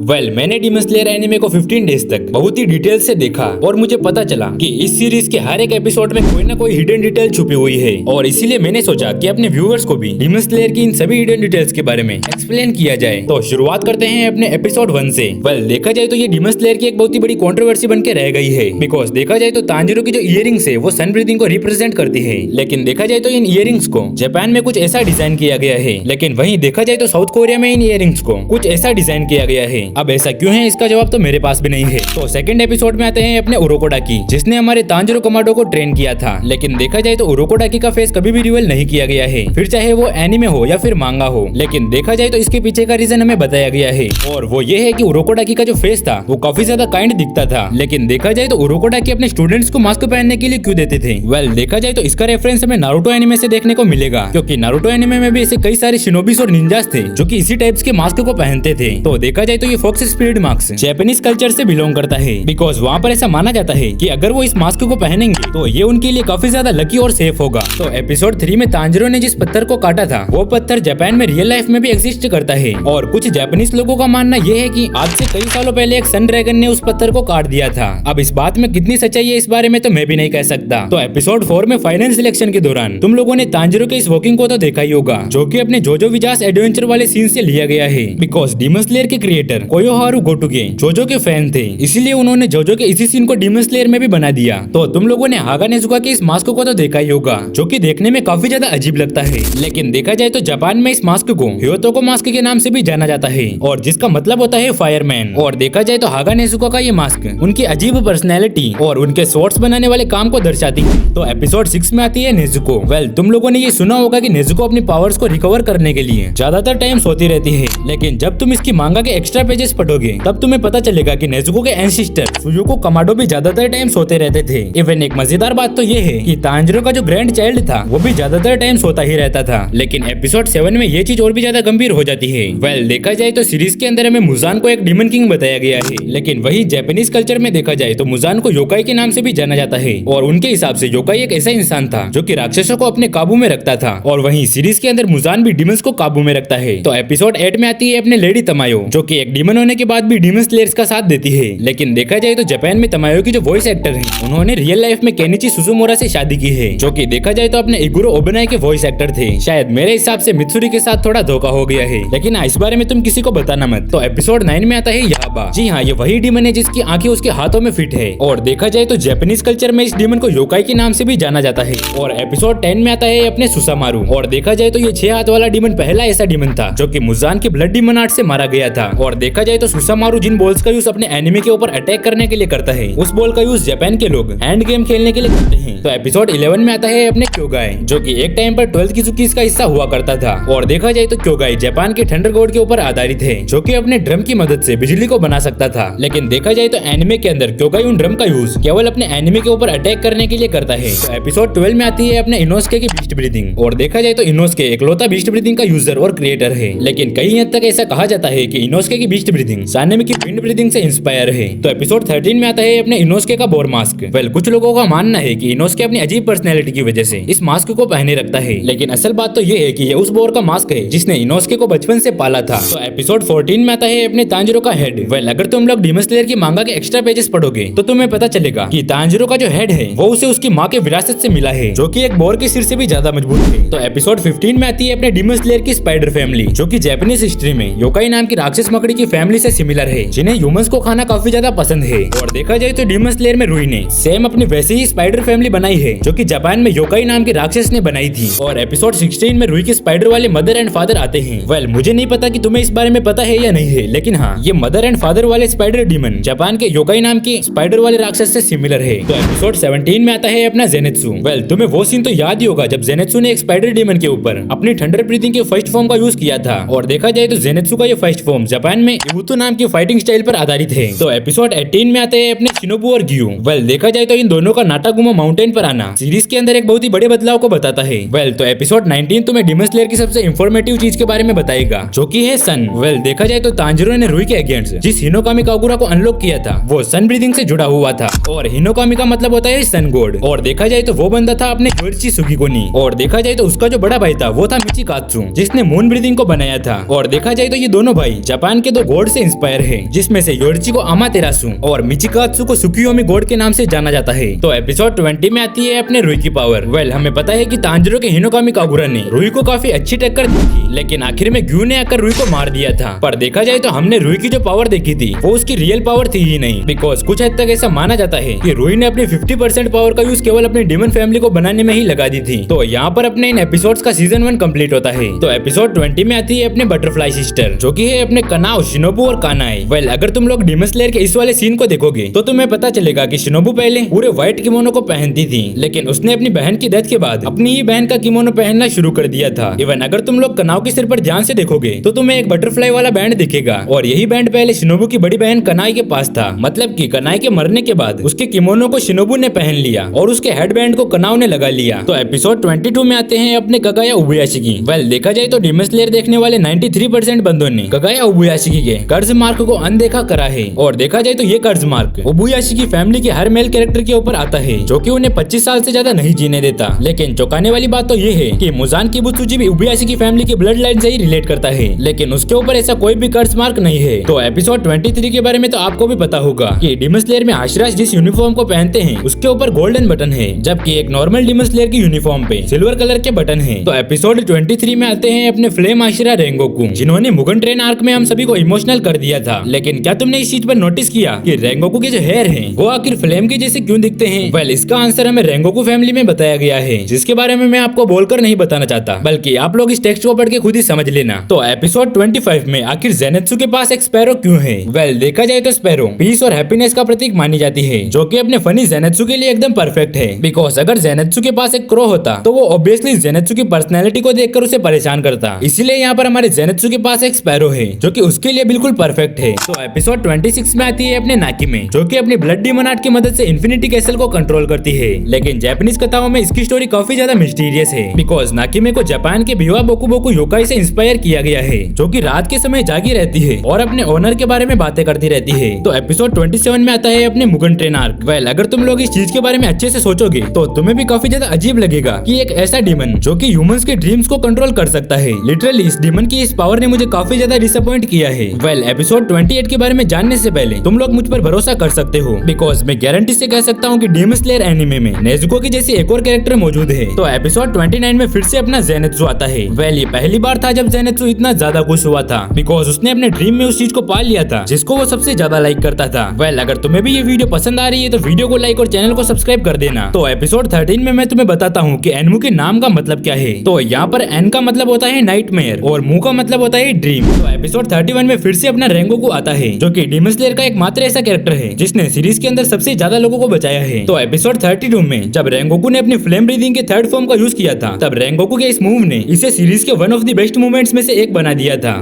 मैंने demon slayer anime को 15 days तक बहुत ही डिटेल से देखा और मुझे पता चला कि इस सीरीज के हर एक एपिसोड में कोई ना कोई हिडन डिटेल छुपी हुई है और इसीलिए मैंने सोचा कि अपने व्यूअर्स को भी डीमन स्लेयर की इन सभी हिडन डिटेल्स के बारे में एक्सप्लेन किया जाए। तो शुरुआत करते हैं अपने एपिसोड 1 से। देखा जाए तो ये डीमन स्लेयर की एक बहुत ही बड़ी कंट्रोवर्सी बन के रह गई है, बिकॉज देखा जाए तो तांजिरो की जो इयरिंग्स है वो सन ब्रीदिंग को रिप्रेजेंट करती है, लेकिन देखा जाए तो इन इयरिंग्स को जापान में कुछ ऐसा डिजाइन किया गया है, लेकिन वहीं देखा जाए तो साउथ कोरिया में इन इयरिंग्स को कुछ ऐसा डिजाइन किया गया है। अब ऐसा क्यों है, इसका जवाब तो मेरे पास भी नहीं है। तो सेकंड एपिसोड में आते हैं अपने उरोकोडाकी, जिसने हमारे तांजिरो कमांडो को ट्रेन किया था, लेकिन देखा जाए तो उरोकोडाकी का फेस कभी भी रिवील नहीं किया गया है, फिर चाहे वो एनिमे हो या फिर मांगा हो। लेकिन देखा जाए तो इसके पीछे का रीजन हमें बताया गया है, और वो ये है कि उरोकोडाकी का जो फेस था वो काफी ज्यादा काइंड दिखता था, लेकिन देखा जाए तो उरोकोडाकी अपने स्टूडेंट्स को मास्क पहनने के लिए क्यों देते थे। देखा जाए तो इसका रेफरेंस हमें नारुतो एनिमे से देखने को मिलेगा, क्योंकि नारुतो एनिमे में भी ऐसे कई सारे शिनोबिस और निंजास थे जो कि इसी टाइप्स के मास्क को पहनते थे। तो देखा जाए तो ये fox spirit mask Japanese culture से बिलोंग करता है, बिकॉज वहाँ पर ऐसा माना जाता है कि अगर वो इस मास्क को पहनेंगे तो ये उनके लिए काफी ज्यादा लकी और सेफ होगा। तो एपिसोड 3 में तांजिरो ने जिस पत्थर को काटा था वो पत्थर जापान में रियल लाइफ में भी एग्जिस्ट करता है, और कुछ जापानीज लोगों का मानना ये है कि आज से कई सालों पहले एक सन ड्रैगन ने उस पत्थर को काट दिया था। अब इस बात में कितनी सच्चाई है इस बारे में तो मैं भी नहीं कह सकता। तो एपिसोड 4 में फाइनल सिलेक्शन के दौरान तुम लोगों ने तांजिरो के इस वॉकिंग को तो देखा ही होगा, जो कि अपने जोजो विजास एडवेंचर वाले सीन से लिया गया है, बिकॉज डीमन स्लेयर के क्रिएटर कोयोहारू गोटोके जोजो के फैन थे, इसीलिए उन्होंने जोजो के इसी सीन को डीमन स्लेयर में भी बना दिया। तो तुम लोगों ने हागा नेजुका के इस मास्क को तो देखा ही होगा, जो कि देखने में काफी ज्यादा अजीब लगता है, लेकिन देखा जाए तो जापान में इस मास्क को ह्योतोको मास्क के नाम से भी जाना जाता है, और जिसका मतलब होता है फायरमैन। और देखा जाए तो हागा नेजुका का ये मास्क उनकी अजीब पर्सनैलिटी और उनके शॉर्ट्स बनाने वाले काम को दर्शाती है। तो एपिसोड 6 में आती है नेजुको। तुम लोगों ने ये सुना होगा कि नेजुको अपनी पावर्स को रिकवर करने के लिए ज्यादातर टाइम सोती रहती है, लेकिन जब तुम इसकी मांगा के एक्स्ट्रा पेजेस पढ़ोगे तब तुम्हें पता चलेगा कि नेजुको के एंसेस्टर सुजुको कमाडो भी ज्यादातर टाइम सोते रहते थे। इवन एक मजेदार बात तो ये है कि तांजिरो का जो ग्रैंड चाइल्ड था वो भी ज्यादातर टाइम सोता ही रहता था, लेकिन एपिसोड 7 में ये चीज और भी ज्यादा गंभीर हो जाती है। देखा जाए तो सीरीज के अंदर हमें मुजान को एक डीमन किंग बताया गया है, लेकिन वही जापानीज कल्चर में देखा जाए तो मुजान को योकाई के नाम से भी जाना जाता है, और उनके हिसाब से योकाई एक ऐसा इंसान था जो कि राक्षसों को अपने काबू में रखता था, और वहीं सीरीज के अंदर मुजान भी डीमंस को काबू में रखता है। तो एपिसोड 8 में आती है अपने लेडी तमायो, जो कि एक डीमन होने के बाद भी डीमन स्लेयर्स का साथ देती है, लेकिन देखा जाए तो जापान में तमायो की जो वॉइस एक्टर है उन्होंने रियल लाइफ में केनिची सुजुमुरा से शादी की है, जो कि देखा जाए तो अपने इगुरो ओबनाई के वॉइस एक्टर थे। शायद मेरे हिसाब से मित्सुरी के साथ थोड़ा धोखा हो गया है, लेकिन इस बारे में तुम किसी को बताना मत। तो एपिसोड 9 में आता है याबा। जी हाँ, ये वही डीमन है जिसकी आंखें उसके हाथों में फिट है, और देखा जाए तो जापानीज कल्चर में इस डीमन को योकाई के नाम से भी जाना जाता है। और एपिसोड 10 में आता है अपने सुसामारू, और देखा जाए तो ये 6 हाथ वाला डीमन पहला ऐसा डीमन था जो कि मुजान के ब्लड डीमन आर्ट से मारा गया था। और देखा जाए तो सुसामारू जिन बॉल्स का यूज अपने एनिमे के ऊपर अटैक करने के लिए करता है, उस बॉल का यूज जापान के लोग हैंड गेम खेलने के लिए करते हैं। तो एपिसोड 11 में आता है अपने क्योगाई, जो कि एक टाइम पर 12th किजुकीज का हिस्सा हुआ करता था। और देखा जाए तो क्योगाई जापान के थंडर गॉड के ऊपर आधारित है, जो कि अपने ड्रम की मदद से बिजली को बना सकता था, लेकिन देखा जाए तो एनिमे के अंदर क्योगाई उन ड्रम का यूज केवल अपने एनिमे के ऊपर अटैक करने के लिए करता है। तो एपिसोड 12 में आती है अपने इनोस्के की बीस्ट ब्रीदिंग, और देखा जाए तो इनोस्के इकलौता बीस्ट ब्रीदिंग का यूजर और क्रिएटर है, लेकिन कई हद तक ऐसा कहा जाता है कि इनोस्के की बीस्ट ब्रीदिंग सानेमी की विंड ब्रीदिंग से इंस्पायर है। तो एपिसोड 13 में आता है अपने इनोस्के का बोर मास्क। कुछ लोगों का मानना है कि इनोस्के अपनी अजीब पर्सनैलिटी की वजह से इस मास्क को पहने रखता है, लेकिन असल बात तो ये है कि ये उस बोर का मास्क है जिसने इनोस्के को बचपन से पाला था। तो एपिसोड 14 में आता है अपने तांजिरो का हेड। अगर तुम लोग डीमन स्लेयर की मांगा के एक्स्ट्रा पेजेस पढ़ोगे तो तुम्हें पता चलेगा कि तांजिरो का जो हेड है वो उसे उसकी माँ के विरासत से मिला है, जो कि एक बोर के सिर से भी ज्यादा मजबूत है। तो एपिसोड 15 में आती है अपने डीमन स्लेयर की स्पाइडर फैमिली, जो कि जापानीज हिस्ट्री में योकाई नाम की राक्षस मकड़ी की फैमिली से सिमिलर है, जिन्हें ह्यूमंस को खाना काफी ज्यादा पसंद है। और देखा जाए तो डीमन स्लेयर में रुई ने सेम अपनी वैसी ही स्पाइडर फैमिली बनाई है, जो कि जापान में योकाई नाम के राक्षस ने बनाई थी। और एपिसोड 16 में रुई के स्पाइडर वाले मदर एंड फादर आते हैं। मुझे नहीं पता कि तुम्हें इस बारे में पता है या नहीं है, लेकिन हाँ, ये मदर एंड फादर वाले स्पाइडर डीमन जापान के योकाई नाम की स्पाइडर वाले राक्षस से सिमिलर है। तो एपिसोड 17 में आता है अपना जेनेत्सु। तुम्हें वो सीन तो याद ही होगा जब जेनेत्सु ने एक स्पाइडर डीमन के ऊपर अपनी थंडर ब्रीथिंग के फर्स्ट फॉर्म का यूज किया था। और देखा जाए तो जेनेत्सु का ये फर्स्ट फॉर्म जापान में इबुतो नाम की फाइटिंग स्टाइल पर आधारित है। तो एपिसोड 18 में आते हैं अपने शिनोबु और गियू। देखा जाए तो इन दोनों का नाटागुमा माउंटेन पर आना सीरीज के अंदर एक बहुत ही बड़े बदलाव को बताता है। तो एपिसोड 19 तुम्हें डीमन स्लेयर की सबसे इंफॉर्मेटिव चीज के बारे में बताएगा, जो कि है सन। देखा जाए तो तांजिरो ने रुई के अगेंस्ट जिस हिनोकामी कागुरा को अनलॉक किया था वो सन ब्रीदिंग से जुड़ा हुआ था, और हिनोकामी का मतलब होता है सन गॉड। और देखा जाए तो वो बंदा था अपने योइची सुगिकोनी। और देखा जाए तो उसका जो बड़ा भाई था वो था मिचिकात्सु, जिसने मून ब्रीदिंग को बनाया था। और देखा जाए तो ये दोनों भाई जापान के दो गॉड से इंस्पायर है, जिसमें से योरिची को अमातेरासु और मिचिकात्सु को सुकियोमी गॉड के नाम से जाना जाता है। तो एपिसोड 20 में आती है अपने रुई की पावर। हमें पता है कि तांजिरो के हिनोकामी कागुरा ने रुई को काफी अच्छी टक्कर दी थी, लेकिन आखिर में ग्यू ने आकर रुई को मार दिया था। पर देखा जाए तो हमने रुई की जो पावर देखी थी वो उसकी रियल पावर थी ही नहीं, बिकॉज कुछ हद तक ऐसा माना जाता है कि रुई ने अपनी 50% पावर का यूज केवल अपनी डीमन फैमिली को बनाने में ही लगा दी थी। तो यहाँ पर अपने इन एपिसोड्स का सीजन 1 कंप्लीट होता है। तो एपिसोड 20 में आती है अपने बटरफ्लाई सिस्टर, जो की है अपने कनाओ, शिनोबू और कानाए। अगर तुम लोग डीमन स्लेयर के इस वाले सीन को देखोगे तो तुम्हें पता चलेगा कि शिनोबू पहले पूरे व्हाइट किमोनो को पहनती थी, लेकिन उसने अपनी बहन की डेथ के बाद अपनी ही बहन का किमोनो पहनना शुरू कर दिया था। इवन अगर तुम लोग कनाओ के सिर पर ध्यान से देखोगे तो तुम्हें एक बटरफ्लाई वाला बैंड दिखेगा, और यही बैंड पहले शिनोबू की बड़ी बहन कनाई के पास था। मतलब कि कनाई के मरने के बाद उसके किमोनो को शिनोबू ने पहन लिया और उसके हेड बैंड को कनाओ ने लगा लिया। तो एपिसोड 22 में आते हैं अपने कगाया उबुयाशिकी। देखा जाए तो डीमन स्लेयर देखने वाले 93% बंदों ने कगाया उबुयाशिकी के कर्ज मार्क को अनदेखा करा है। और देखा जाए तो ये कर्ज मार्क उबुयाशिकी फैमिली के हर मेल कैरेक्टर के ऊपर आता है, जो कि उन्हें 25 साल से ज्यादा नहीं जीने देता। लेकिन चौंकाने वाली बात तो ये है कि मुजान किबुत्सुजी भी उबुयाशिकी फैमिली की ब्लड लाइन से ही रिलेट करता है, लेकिन उसके ऊपर ऐसा कोई भी कर्ज मार्क नहीं है। तो एपिसोड 23 के बारे में तो आपको भी पता होगा कि डीमन स्लेयर में हाशिराज जिस यूनिफॉर्म को पहनते हैं उसके ऊपर गोल्डन बटन है, जबकि एक नॉर्मल डीमन स्लेयर की यूनिफॉर्म पे सिल्वर कलर के बटन है। तो एपिसोड 23 में आते हैं अपने फ्लेम हाशिरा रेंगोकू, जिन्होंने मुगन ट्रेन आर्क में हम सभी को इमोशनल कर दिया था। लेकिन क्या तुमने इस चीज पर नोटिस किया कि रेंगोकू के जो हेयर हैं वो आखिर फ्लेम के जैसे क्यों दिखते हैं? इसका आंसर हमें रेंगोकू फैमिली में बताया गया है, जिसके बारे में मैं आपको बोलकर नहीं बताना चाहता, बल्कि आप लोग इस टेक्स्ट को पढ़ के खुद ही समझ लेना। तो एपिसोड 25 में आखिर ज़ेनेत्सु के पास एक स्पैरो क्यों है? देखा जाए तो स्पैरो पीस और हैप्पीनेस का प्रतीक मानी जाती है, जो कि अपने फनी ज़ेनेत्सु के लिए एकदम परफेक्ट है। बिकॉज अगर ज़ेनेत्सु के पास एक क्रो होता तो वो ऑब्वियसली ज़ेनेत्सु की पर्सनैलिटी को देखकर उसे परेशान करता। इसीलिए यहाँ पर हमारे ज़ेनेत्सु के पास एक स्पैरो है, जो कि उसके लिए बिल्कुल परफेक्ट है। तो एपिसोड 26 में आती है अपने नाकिमे, जो कि अपनी ब्लड डीमन आर्ट की मदद से इन्फिनिटी कैसल को कंट्रोल करती है। लेकिन जापानीज कथाओं में इसकी स्टोरी काफी ज्यादा मिस्टीरियस है, बिकॉज नाकिमे को जापान के बिवा बोकु बोकु योकाई से इंस्पायर किया गया है, जो कि रात के समय जागी रहती है और अपने ओनर के बारे में बातें करती रहती है। तो एपिसोड 27 में आता है अपने मुगन ट्रेन आर्क। अगर तुम लोग इस चीज के बारे में अच्छे से सोचोगे तो तुम्हें भी काफी ज्यादा अजीब लगेगा कि एक ऐसा डीमन जो कि ह्यूमंस के ड्रीम्स को कंट्रोल कर सकता है। लिटरली इस डीमन की इस पावर ने मुझे काफी ज्यादा डिसअपॉइंट किया है। एपिसोड 28 के बारे में जानने से पहले तुम लोग मुझ पर भरोसा कर सकते हो, बिकॉज मैं गारंटी से कह सकता हूँ कि डीमन स्लेयर एनिमे में नेजुको की जैसी एक और कैरेक्टर मौजूद है। तो एपिसोड 29 में फिर से अपना ज़ेनेत्सु आता है। ये पहली बार था जब ज़ेनेत्सु इतना ज्यादा खुश हुआ था, बिकॉज उसने अपने ड्रीम में उस चीज को पा लिया था जिसको वो सबसे ज्यादा लाइक करता था। अगर तुम्हें भी ये वीडियो पसंद आ रही है तो वीडियो को लाइक और चैनल को सब्सक्राइब कर देना। तो एपिसोड 13 में मैं तुम्हें बताता हूँ कि एनमू के नाम का मतलब क्या है। तो यहाँ पर एन का मतलब होता है नाइटमेयर और मू का मतलब होता है ड्रीम। तो एपिसोड 31 में फिर से अपना रेंगोकू आता है, जो कि डीमन स्लेयर का एकमात्र ऐसा कैरेक्टर है जिसने सीरीज के अंदर सबसे ज्यादा लोगों को बचाया है। तो एपिसोड 32 में जब रेंगोकू ने अपनी फ्लेम ब्रीदिंग के थर्ड फॉर्म का यूज किया था, तब रेंगोकू के इस मूव ने इसे सीरीज के one of the best movements में से एक बना दिया था।